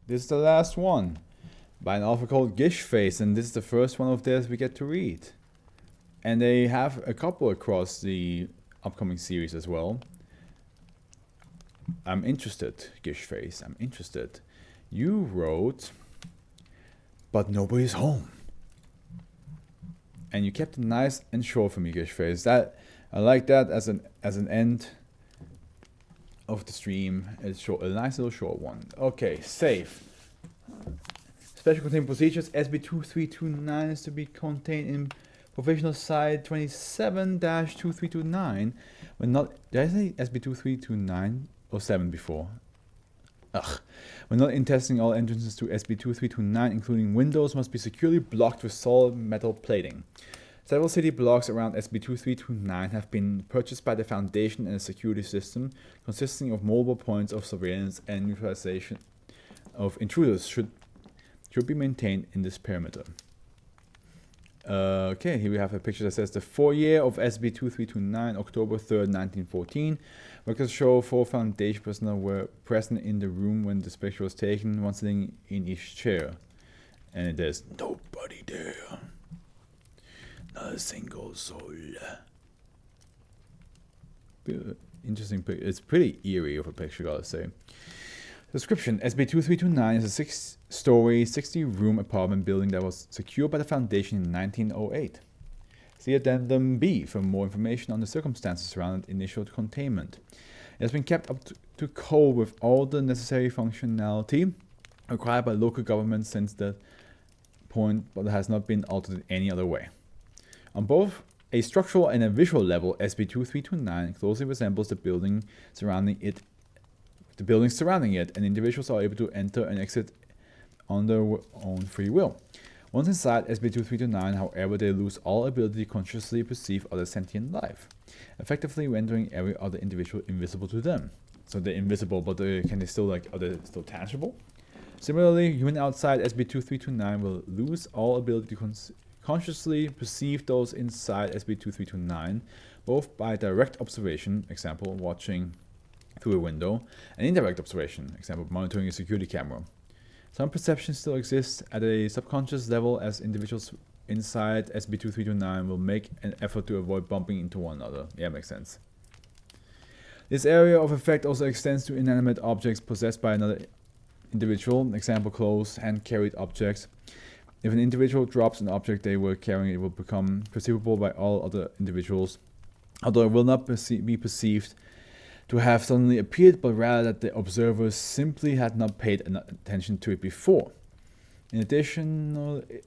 This is the last one by an author called Gishface, and this is the first one of theirs we get to read. And they have a couple across the upcoming series as well. I'm interested, Gishface, I'm interested. You wrote, but nobody's home. And you kept it nice and short for me, Gishface. That I like that as an end of the stream. It's short, a nice little short one. Okay, save. Special containment procedures. SB2329 is to be contained in provisional site 27-2329. When not, did I say SB2329 or 7 before? Ugh. When not in testing, all entrances to SB2329, including windows, must be securely blocked with solid metal plating. Several city blocks around SB2329 have been purchased by the Foundation and a security system consisting of multiple points of surveillance and neutralization of intruders should be maintained in this perimeter. Okay, here we have a picture that says the foyer of SB2329, October 3rd, 1914. Records show 4 Foundation personnel were present in the room when this picture was taken, one sitting in each chair. And there's nobody there. Not a single soul. Interesting picture. It's pretty eerie of a picture, gotta say. Description: SB2329 is a 6-story, 60-room apartment building that was secured by the Foundation in 1908. See Addendum B for more information on the circumstances surrounding initial containment. It has been kept up to code with all the necessary functionality required by local government since that point, but it has not been altered in any other way. On both a structural and a visual level, SB2329 closely resembles the buildings surrounding it, and individuals are able to enter and exit on their own free will. Once inside SB2329, however, they lose all ability to consciously perceive other sentient life, effectively rendering every other individual invisible to them. So they're invisible, but can they still, like, are they still tangible? Similarly, human outside SB2329 will lose all ability to consciously perceive those inside SB2329, both by direct observation, example, watching through a window, and indirect observation, example, monitoring a security camera. Some perception still exists at a subconscious level, as individuals inside SB2329 will make an effort to avoid bumping into one another. Yeah, makes sense. This area of effect also extends to inanimate objects possessed by another individual, example, clothes, hand-carried objects. If an individual drops an object they were carrying, it will become perceivable by all other individuals, although it will not be perceived to have suddenly appeared, but rather that the observers simply had not paid attention to it before. It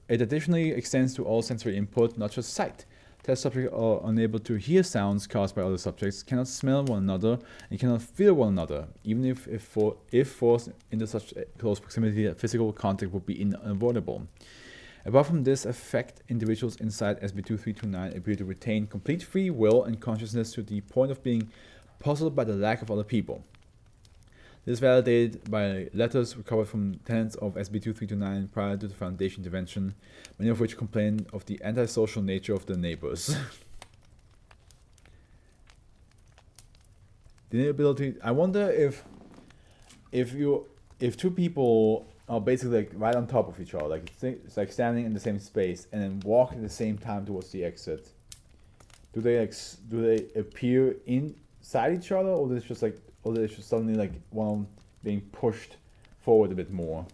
additionally extends to all sensory input, not just sight. Test subjects are unable to hear sounds caused by other subjects, cannot smell one another, and cannot feel one another, even if forced into such close proximity that physical contact would be unavoidable. Apart from this effect, individuals inside SB2329 appear to retain complete free will and consciousness to the point of being puzzled by the lack of other people. This is validated by letters recovered from tenants of SB2329 prior to the Foundation intervention, many of which complained of the antisocial nature of the neighbors. The inability. I wonder if two people are basically like right on top of each other, like it's like standing in the same space and then walk at the same time towards the exit. Do they appear inside each other, or is just suddenly like one being pushed forward a bit more?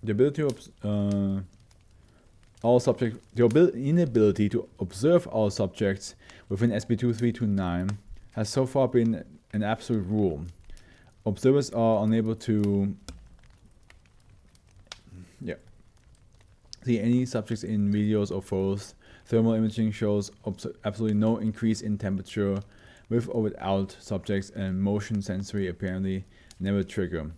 The ability to inability to observe all subjects within SB2329 has so far been an absolute rule. Observers are unable to see any subjects in videos or photos. Thermal imaging shows absolutely no increase in temperature with or without subjects, and motion sensory apparently never trigger.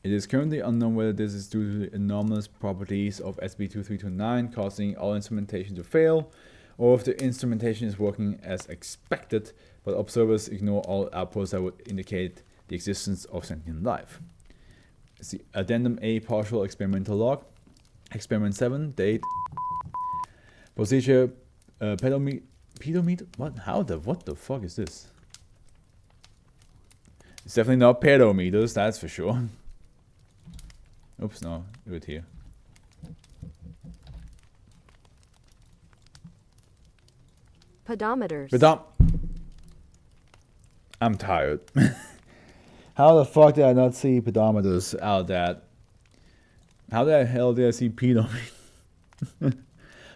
It is currently unknown whether this is due to the anomalous properties of SB2329 causing all instrumentation to fail, or if the instrumentation is working as expected, but observers ignore all outputs that would indicate the existence of sentient life. It's the Addendum A partial experimental log. Experiment 7, date. Procedure, pedometer, what the fuck is this? It's definitely not pedometers, that's for sure. Oops, no, do it here. Pedometers. I'm tired. How the fuck did I not see pedometers out of that? How the hell did I see pedometers?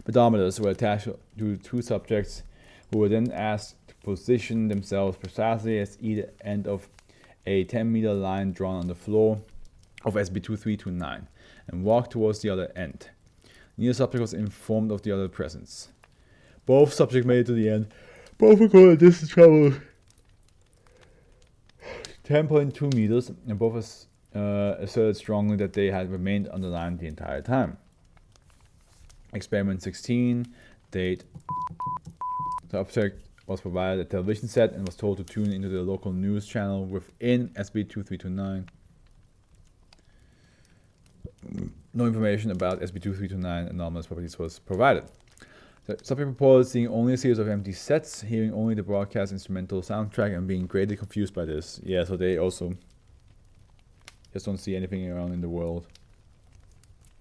Pedometers were attached to two subjects who were then asked to position themselves precisely at either end of a 10-meter line drawn on the floor of SCP-2329 and walk towards the other end. Neither subject was informed of the other presence. Both subjects made it to the end. Both recorded distance travel 10.2 meters, and both asserted strongly that they had remained on the line the entire time. Experiment 16, date. The subject was provided a television set and was told to tune into the local news channel within SCP-2329. No information about SCP-2329 anomalous properties was provided. The subject reported seeing only a series of empty sets, hearing only the broadcast instrumental soundtrack, and being greatly confused by this. Yeah, so they also just don't see anything around in the world.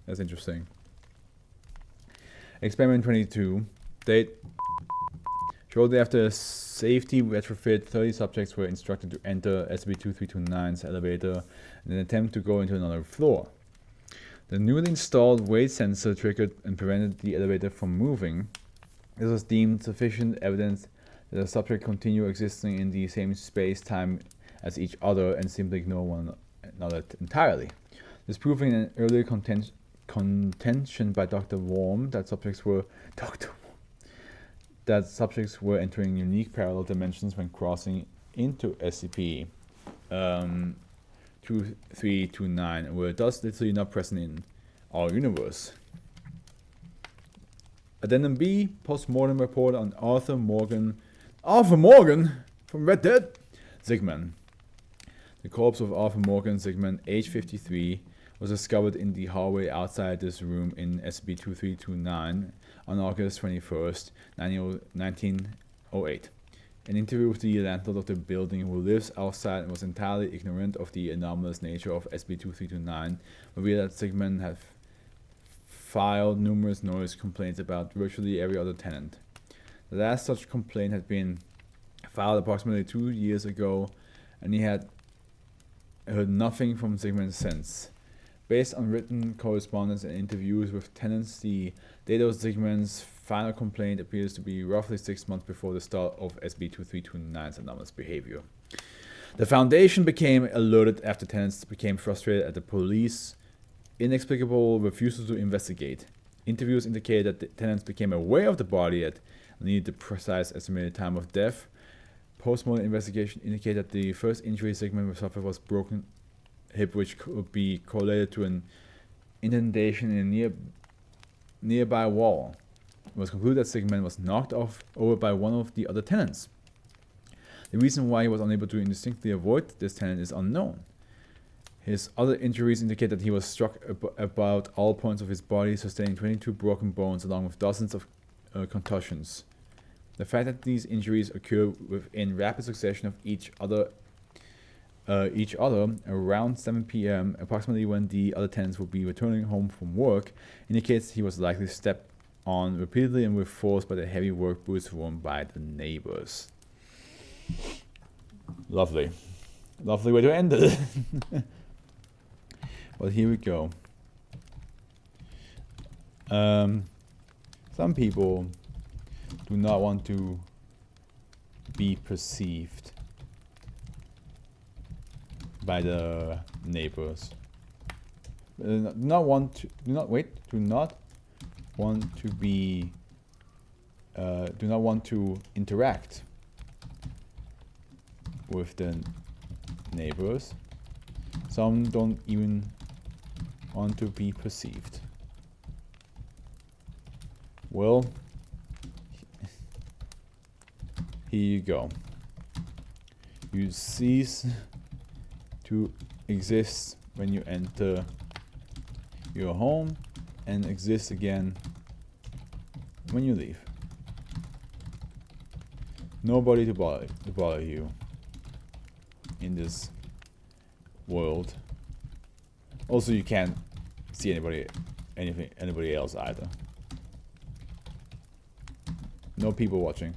That's interesting. Experiment 22. Date. Shortly after a safety retrofit, 30 subjects were instructed to enter SCP-2329's elevator in an attempt to go into another floor. The newly installed weight sensor triggered and prevented the elevator from moving. This was deemed sufficient evidence that the subject continued existing in the same space-time as each other and simply ignore one another entirely. This proving an earlier contention by Dr. Worm that subjects were entering unique parallel dimensions when crossing into SCP 2329 and were thus literally not present in our universe. Addendum B, post-mortem report on Arthur Morgan from Red Dead Zygman. The corpse of Arthur Morgan Zygman, age 53, was discovered in the hallway outside this room in SCP-2329 on August 21st, 1908. An interview with the landlord of the building, who lives outside and was entirely ignorant of the anomalous nature of SCP-2329, revealed that Zygman had filed numerous noise complaints about virtually every other tenant. The last such complaint had been filed approximately 2 years ago, and he had heard nothing from Zygman since. Based on written correspondence and interviews with tenants, the date of Zygman's final complaint appears to be roughly 6 months before the start of SCP-2329's anomalous behavior. The Foundation became alerted after tenants became frustrated at the police's inexplicable refusal to investigate. Interviews indicated that the tenants became aware of the body and needed the precise estimated time of death. Post-mortem investigation indicated that the first injury Zygman suffered was broken hip, which could be correlated to an indentation in a nearby wall. It was concluded that Zygman was knocked over by one of the other tenants. The reason why he was unable to indistinctly avoid this tenant is unknown. His other injuries indicate that he was struck about all points of his body, sustaining 22 broken bones along with dozens of contusions. The fact that these injuries occur within rapid succession of each other around 7 p.m., approximately when the other tenants would be returning home from work, indicates he was likely stepped on repeatedly and with force by the heavy work boots worn by the neighbors. Lovely. Lovely way to end it. Well, here we go. Some people do not want to be perceived by the neighbors. Do not want to interact with the neighbors. Some don't even want to be perceived. Well, here you go. You cease to exist when you enter your home and exist again when you leave. Nobody to bother you in this world. Also, you can't see anybody else either. No people watching.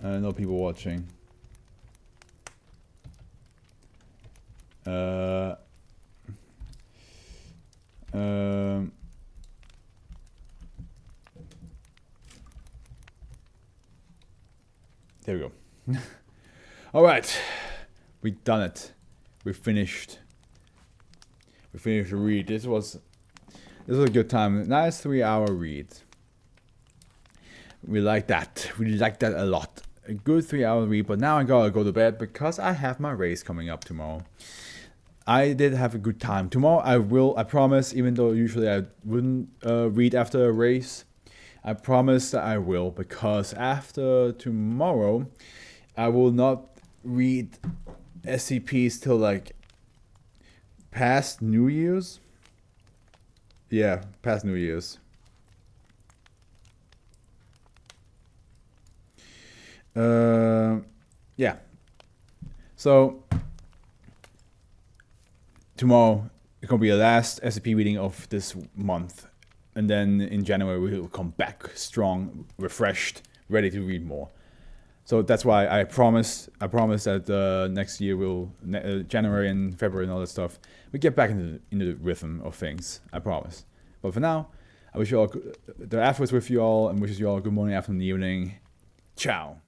No people watching. There we go. All right, we done it. We finished. We finished the read. This was a good time. Nice 3-hour read. We like that. We like that a lot. A good 3-hour read. But now I gotta go to bed because I have my race coming up tomorrow. I did have a good time. Tomorrow I promise, even though usually I wouldn't read after a race, I promise that I will, because after tomorrow, I will not read SCPs till like past New Year's. Yeah, past New Year's. Yeah. So tomorrow it's gonna be the last SCP reading of this month, and then in January we will come back strong, refreshed, ready to read more. So that's why I promise that next year we'll January and February and all that stuff, we get back into the rhythm of things. I promise. But for now, I wish you all the Afro is with you all, and wishes you all a good morning, afternoon, evening. Ciao.